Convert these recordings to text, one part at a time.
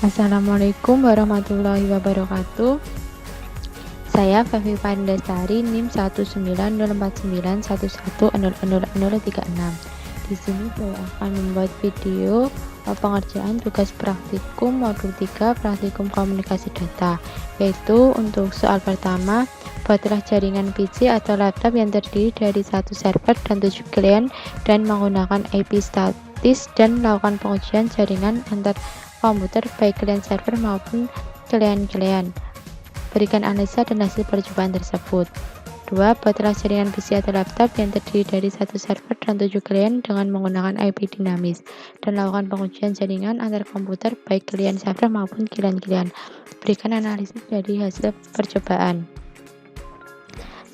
Assalamualaikum warahmatullahi wabarakatuh. Saya Fevi Pandasari, NIM 1904911000036. Di sini saya akan membuat video pengerjaan tugas praktikum modul 3 praktikum komunikasi data, yaitu untuk soal pertama, buatlah jaringan PC atau laptop yang terdiri dari satu server dan 7 klien dan menggunakan IP statis dan melakukan pengujian jaringan antar komputer baik klien server maupun klien-klien. Berikan analisa dan hasil percobaan tersebut. 2. Buatlah jaringan PC atau laptop yang terdiri dari satu server dan 7 klien dengan menggunakan IP dinamis dan lakukan pengujian jaringan antar komputer baik klien server maupun klien-klien. Berikan analisis dari hasil percobaan.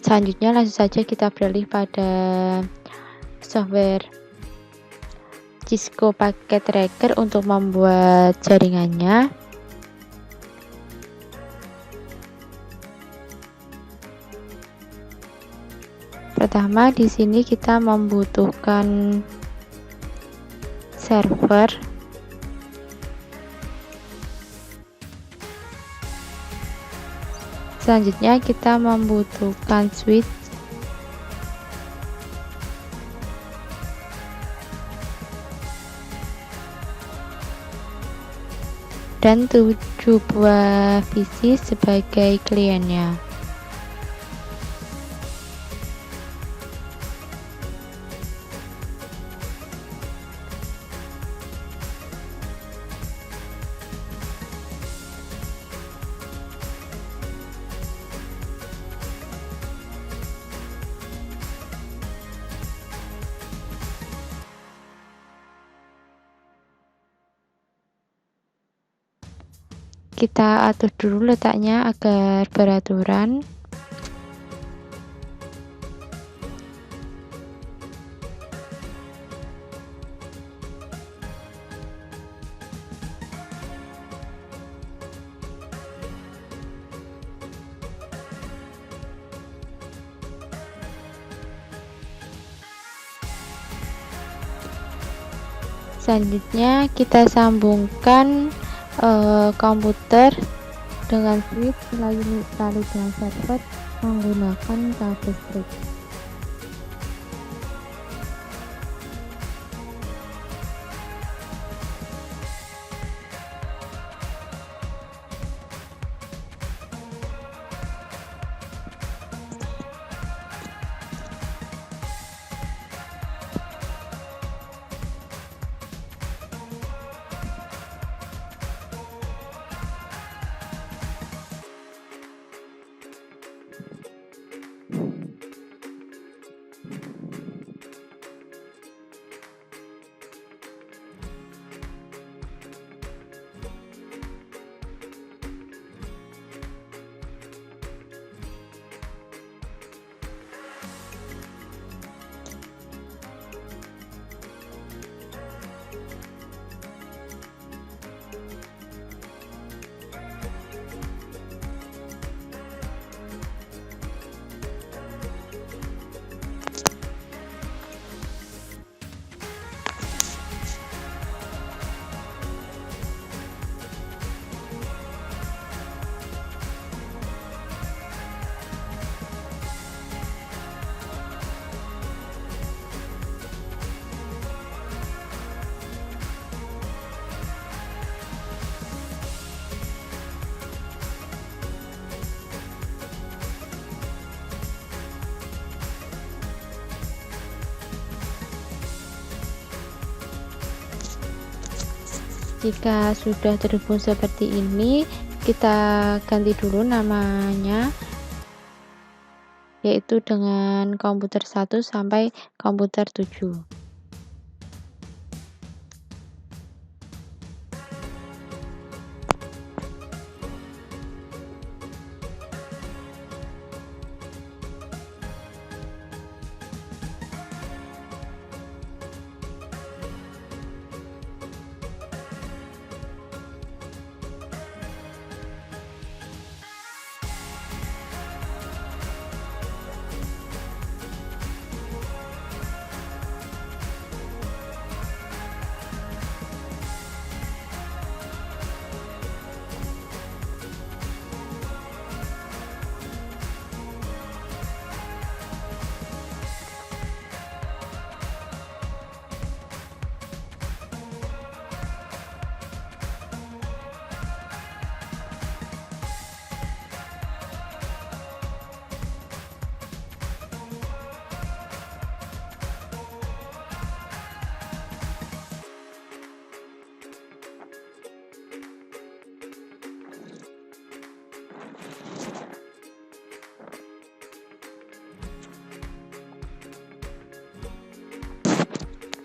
Selanjutnya langsung saja kita beralih pada software Cisco Packet Tracker untuk membuat jaringannya. Pertama, di sini kita membutuhkan server. Selanjutnya kita membutuhkan switch. Dan 7 buah PC sebagai kliennya. Kita atur dulu letaknya agar beraturan. Selanjutnya kita sambungkan komputer dengan switch lalu dengan server menggunakan kabel listrik. Jika sudah terhubung seperti ini, kita ganti dulu namanya, yaitu dengan komputer 1 sampai komputer 7.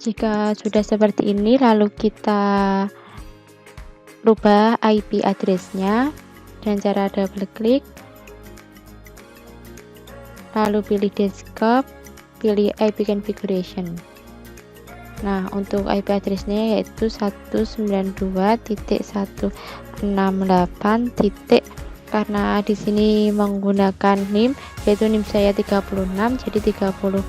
Jika sudah seperti ini, lalu kita rubah IP address-nya dengan cara double klik, lalu pilih desktop, pilih IP configuration. Nah, untuk IP address-nya yaitu 192.168. Karena di sini menggunakan NIM yaitu NIM saya 36, jadi 36.1.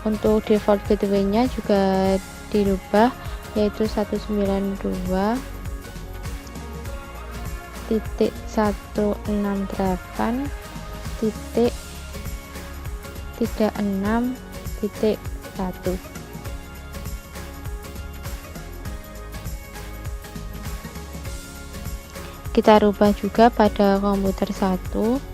Untuk default gateway-nya juga dirubah yaitu 192.168.36.1. Kita rubah juga pada komputer 1.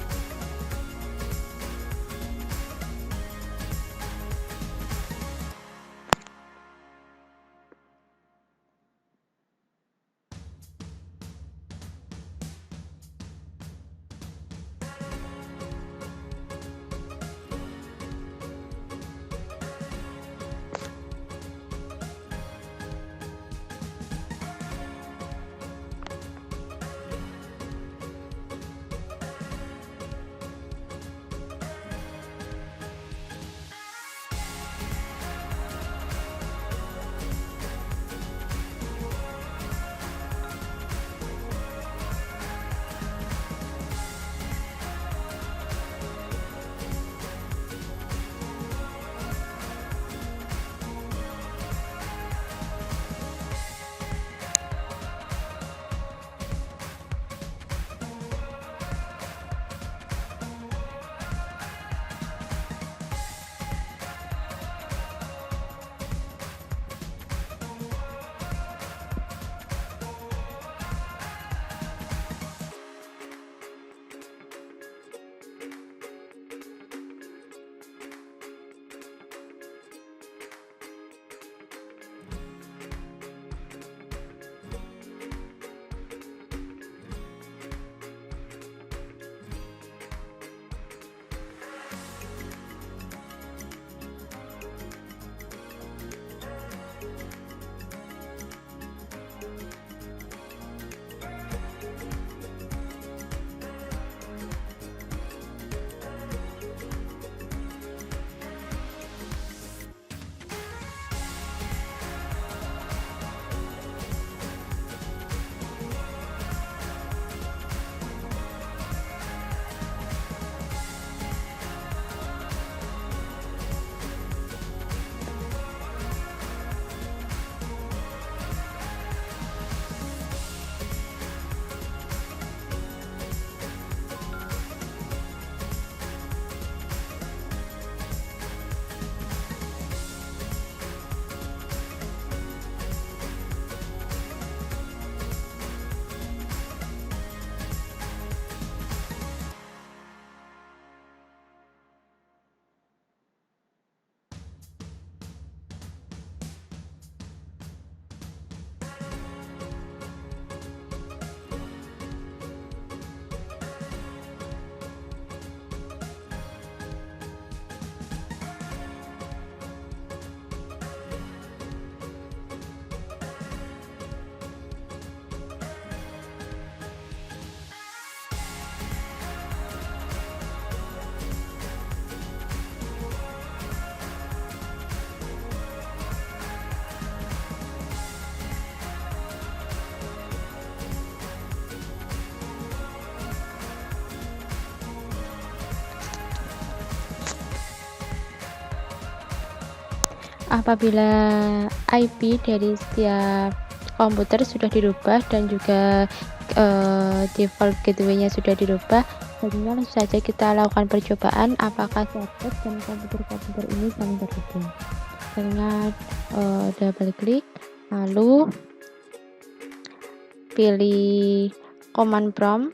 Apabila IP dari setiap komputer sudah dirubah dan juga default gateway-nya sudah dirubah, selanjutnya langsung saja kita lakukan percobaan apakah server dan komputer-komputer ini saling terhubung. Selanjutnya double klik, lalu pilih command prompt,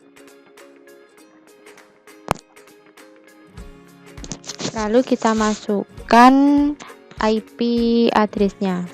lalu kita masukkan IP address-nya.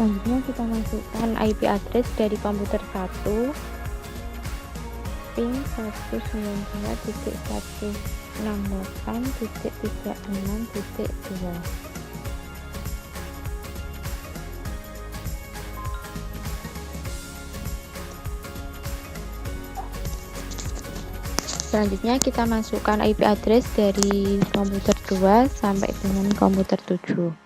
Selanjutnya kita masukkan IP address dari komputer 1 ping 192.168.36.2. Selanjutnya kita masukkan IP address dari komputer 2 sampai dengan komputer 7.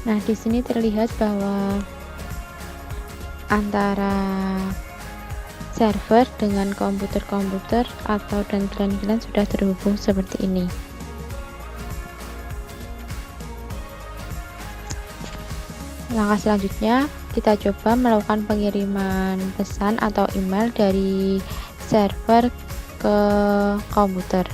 Nah, di sini terlihat bahwa antara server dengan komputer-komputer atau dan klan-klan sudah terhubung seperti ini. Langkah selanjutnya, kita coba melakukan pengiriman pesan atau email dari server ke komputer.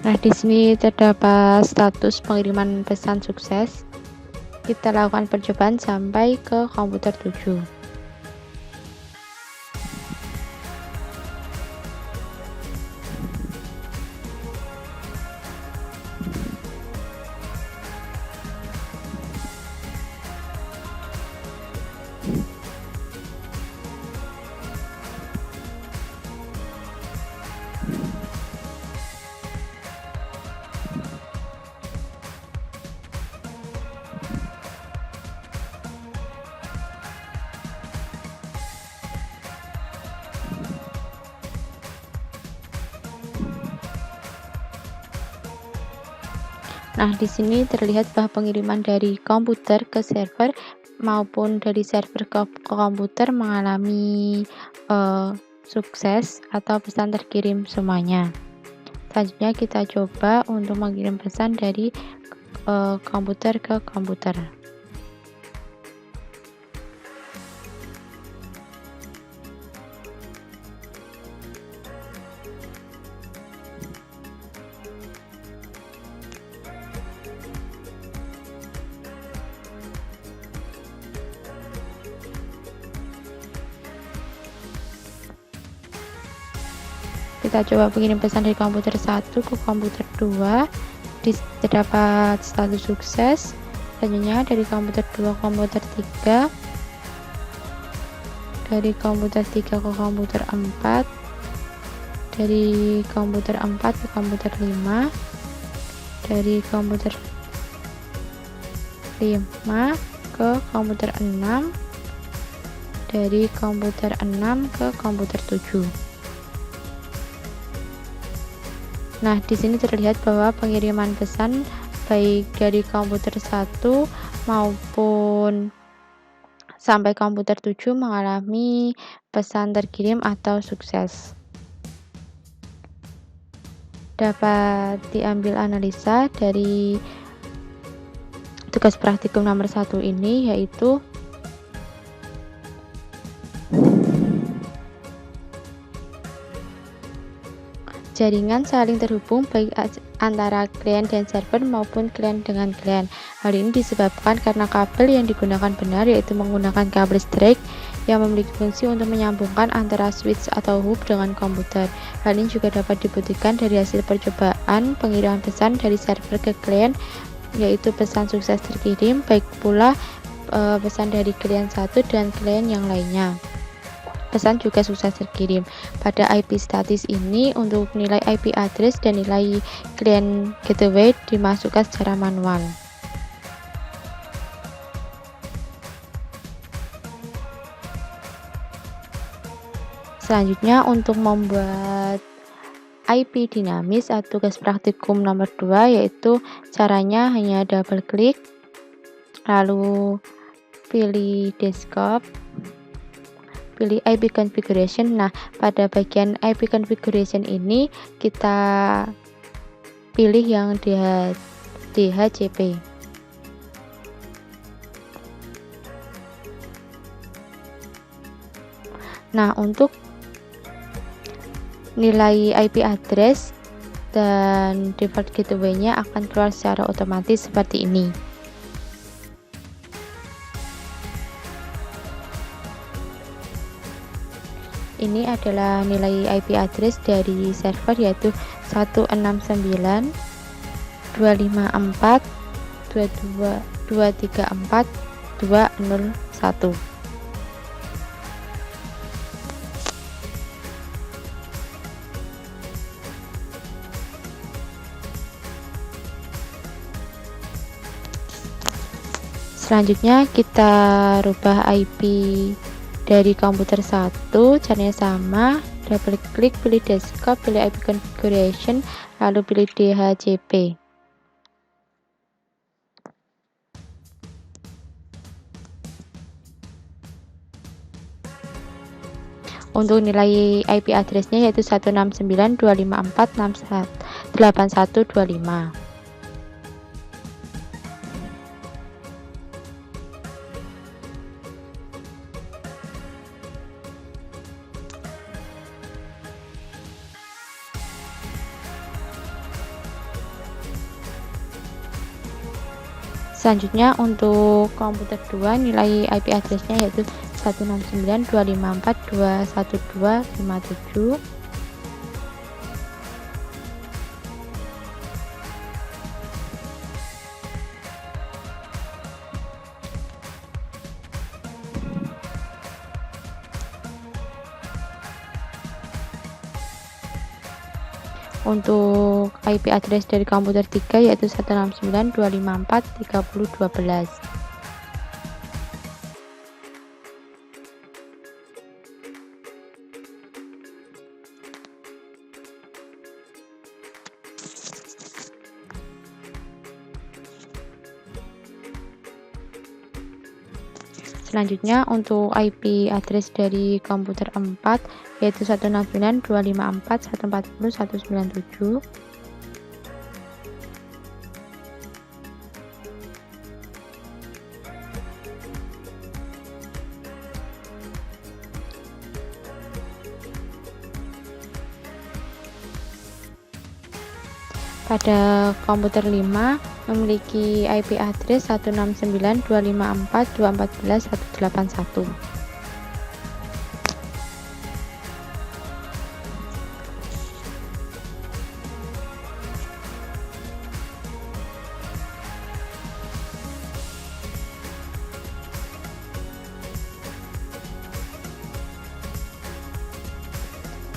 Nah, di sini terdapat status pengiriman pesan sukses. Kita lakukan percobaan sampai ke komputer 7. Nah, di sini terlihat bahwa pengiriman dari komputer ke server maupun dari server ke komputer mengalami sukses atau pesan terkirim semuanya. Selanjutnya kita coba untuk mengirim pesan dari komputer ke komputer. Kita coba mengirim pesan dari komputer 1 ke komputer 2. Terdapat status sukses. Selanjutnya dari komputer 2 ke komputer 3, dari komputer 3 ke komputer 4, dari komputer 4 ke komputer 5, dari komputer 5 ke komputer 6, dari komputer 6 ke komputer 7. Nah, di sini terlihat bahwa pengiriman pesan baik dari komputer 1 maupun sampai komputer 7 mengalami pesan terkirim atau sukses. Dapat diambil analisa dari tugas praktikum nomor 1 ini, yaitu jaringan saling terhubung baik antara klien dan server maupun klien dengan klien. Hal ini disebabkan karena kabel yang digunakan benar, yaitu menggunakan kabel listrik yang memiliki fungsi untuk menyambungkan antara switch atau hub dengan komputer. Hal ini juga dapat dibuktikan dari hasil percobaan pengiriman pesan dari server ke klien, yaitu pesan sukses terkirim, baik pula pesan dari klien satu dan klien yang lainnya. Pesan juga sukses terkirim. Pada IP statis ini, untuk nilai IP address dan nilai client gateway dimasukkan secara manual. Selanjutnya, untuk membuat IP dinamis atau tugas praktikum nomor 2, yaitu caranya hanya double klik, lalu pilih desktop, pilih IP configuration. Nah, pada bagian IP configuration ini kita pilih yang DHCP. Nah, untuk nilai IP address dan default gateway-nya akan keluar secara otomatis seperti ini. Ini adalah nilai IP address dari server, yaitu 169.254.234.201. Selanjutnya kita rubah IP dari komputer 1, caranya sama, double klik, pilih desktop, pilih IP configuration, lalu pilih DHCP. Untuk nilai IP address-nya yaitu 169.254.8125. Selanjutnya untuk komputer 2, nilai IP address-nya yaitu 169.254.21257. Untuk IP address dari komputer 3 yaitu 169.254.3012. Selanjutnya untuk IP address dari komputer 4 yaitu 169.254.140.197. Pada komputer 5 memiliki IP address 169.254.214.181.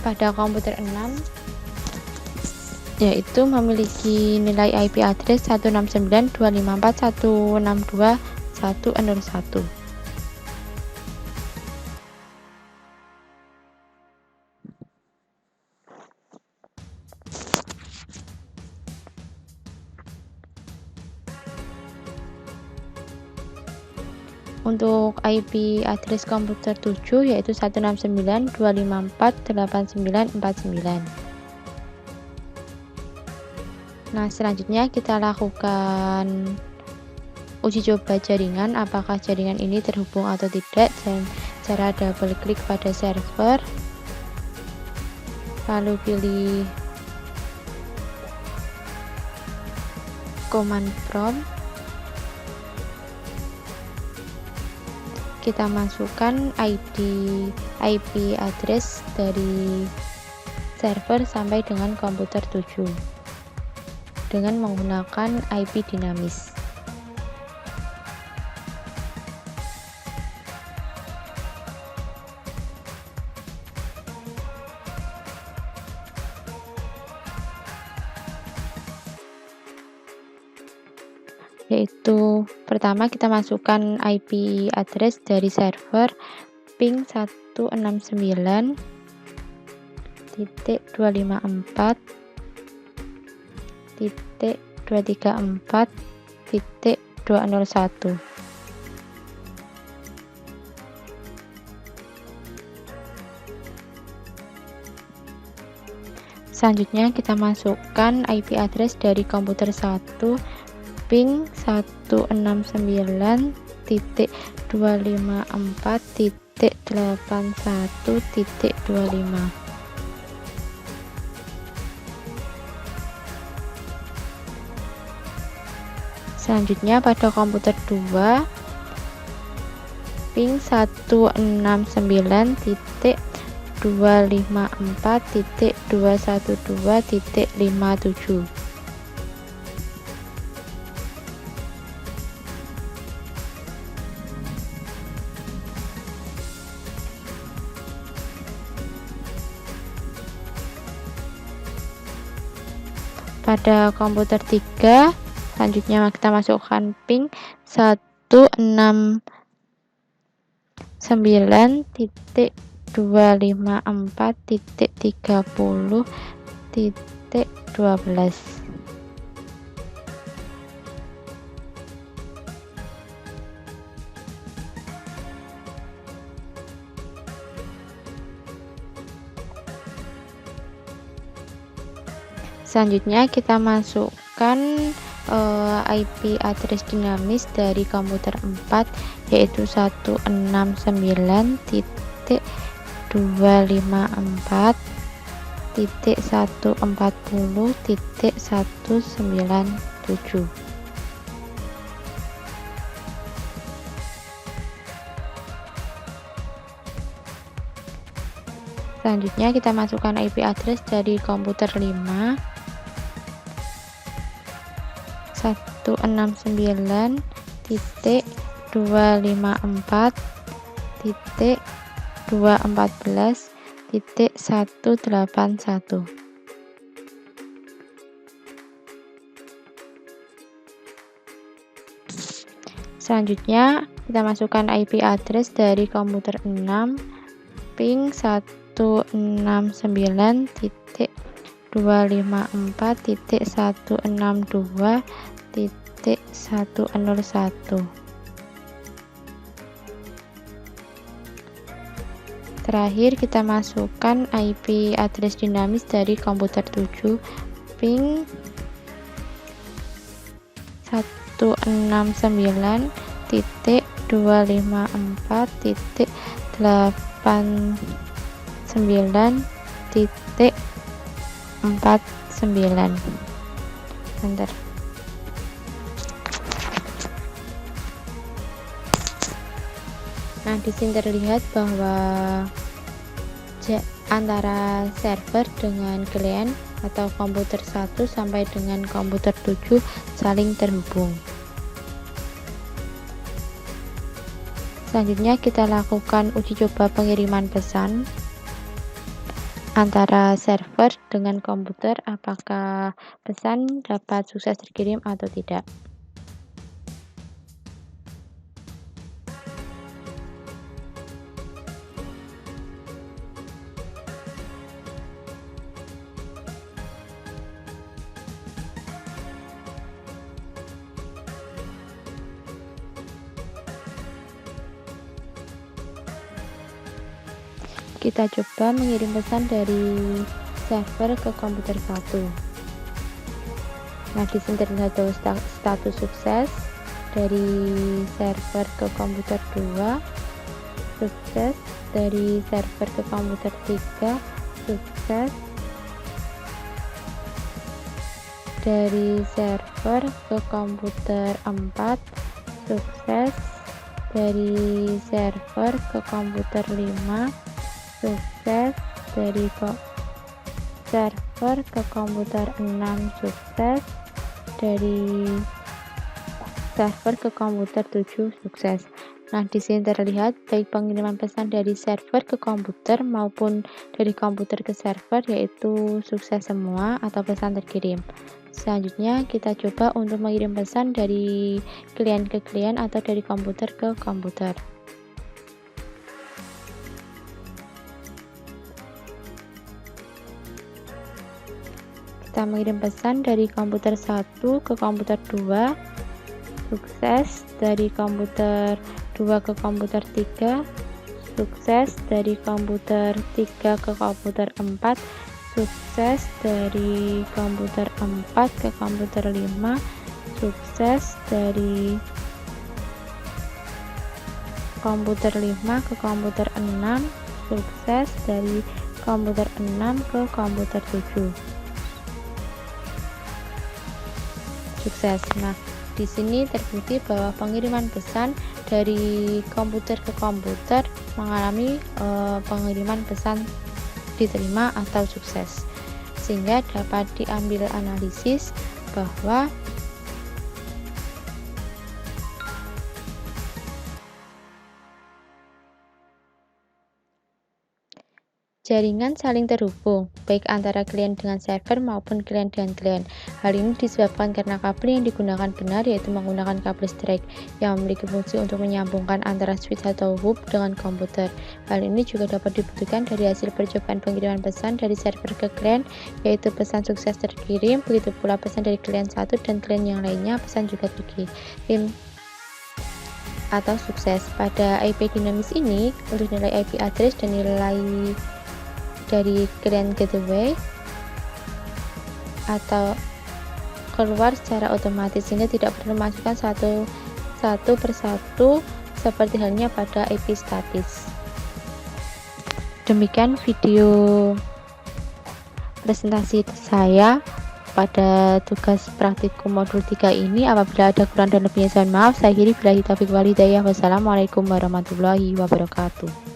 Pada komputer 6 yaitu memiliki nilai IP address 169.254.162.1 2101. Untuk IP address komputer 7 yaitu 169.254.8949. Nah, selanjutnya kita lakukan uji coba jaringan, apakah jaringan ini terhubung atau tidak, dan cara double klik pada server, lalu pilih command prompt. Kita masukkan IP address dari server sampai dengan komputer 7 dengan menggunakan IP dinamis. Yaitu pertama kita masukkan IP address dari server ping 169.234.201. Selanjutnya kita masukkan IP address dari komputer 1 ping 169.254.81.25. Selanjutnya pada komputer 2 ping 169.254.212.57. Pada komputer 3 selanjutnya kita masukkan ping 169.254.30.12. Selanjutnya kita masukkan IP address dinamis dari komputer 4 yaitu 169.254.140.197. Selanjutnya kita masukkan IP address dari komputer 5 169.254.214.181. Selanjutnya kita masukkan IP address dari komputer 6 ping 169.254.162.101. Terakhir kita masukkan IP address dinamis dari komputer 7 ping 169.254.89.49. Enter. Nah, di sini terlihat bahwa antara server dengan client atau komputer 1 sampai dengan komputer 7 saling terhubung. Selanjutnya kita lakukan uji coba pengiriman pesan antara server dengan komputer, apakah pesan dapat sukses dikirim atau tidak. Kita coba mengirim pesan dari server ke komputer 1. Nah, di sini terlihat status sukses dari server ke komputer 2, sukses dari server ke komputer 3, sukses dari server ke komputer 4, sukses dari server ke komputer 5, sukses dari server ke komputer 6, sukses dari server ke komputer 7, sukses. Nah, di sini terlihat baik pengiriman pesan dari server ke komputer maupun dari komputer ke server yaitu sukses semua atau pesan terkirim. Selanjutnya kita coba untuk mengirim pesan dari klien ke klien atau dari komputer ke komputer. Kita mengirim pesan dari komputer 1 ke komputer 2, sukses dari komputer 2 ke komputer 3, sukses dari komputer 3 ke komputer 4, sukses dari komputer 4 ke komputer 5, sukses dari komputer 5 ke komputer 6, sukses dari komputer 6 ke komputer 7. Sukses. Nah, di sini terbukti bahwa pengiriman pesan dari komputer ke komputer mengalami pengiriman pesan diterima atau sukses, sehingga dapat diambil analisis bahwa jaringan saling terhubung, baik antara klien dengan server maupun klien dengan klien. Hal ini disebabkan karena kabel yang digunakan benar, yaitu menggunakan kabel strike yang memiliki fungsi untuk menyambungkan antara switch atau hub dengan komputer. Hal ini juga dapat dibuktikan dari hasil percobaan pengiriman pesan dari server ke klien, yaitu pesan sukses terkirim, begitu pula pesan dari klien satu dan klien yang lainnya pesan juga terkirim atau sukses. Pada IP dinamis ini, untuk nilai IP address dan nilai dari klien gateway atau keluar secara otomatis, sehingga tidak perlu memasukkan satu persatu seperti halnya pada IP statis. Demikian video presentasi saya pada tugas praktikum modul 3 ini. Apabila ada kurang dan lebihnya, mohon maaf. Saya akhiri, billahi taufiq wal hidayah. Wassalamualaikum warahmatullahi wabarakatuh.